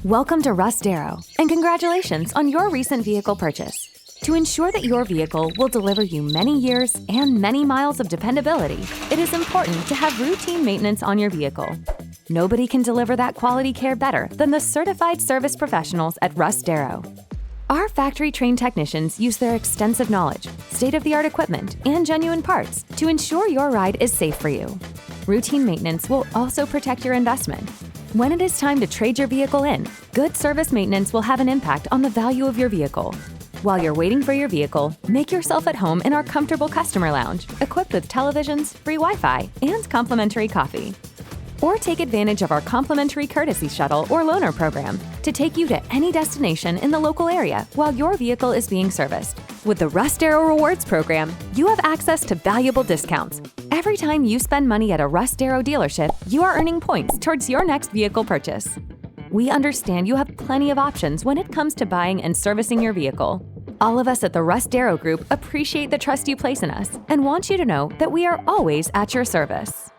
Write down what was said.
Welcome to Russ Darrow, and congratulations on your recent vehicle purchase. To ensure that your vehicle will deliver you many years and many miles of dependability, it is important to have routine maintenance on your vehicle. Nobody can deliver that quality care better than the certified service professionals at Russ Darrow. Our factory-trained technicians use their extensive knowledge, state-of-the-art equipment, and genuine parts to ensure your ride is safe for you. Routine maintenance will also protect your investment. When it is time to trade your vehicle in, good service maintenance will have an impact on the value of your vehicle. While you're waiting for your vehicle, make yourself at home in our comfortable customer lounge, equipped with televisions, free Wi-Fi, and complimentary coffee. Or take advantage of our complimentary courtesy shuttle or loaner program to take you to any destination in the local area while your vehicle is being serviced. With the Russ Darrow Rewards Program, you have access to valuable discounts. Every time you spend money at a Russ Darrow dealership, you are earning points towards your next vehicle purchase. We understand you have plenty of options when it comes to buying and servicing your vehicle. All of us at the Russ Darrow Group appreciate the trust you place in us and want you to know that we are always at your service.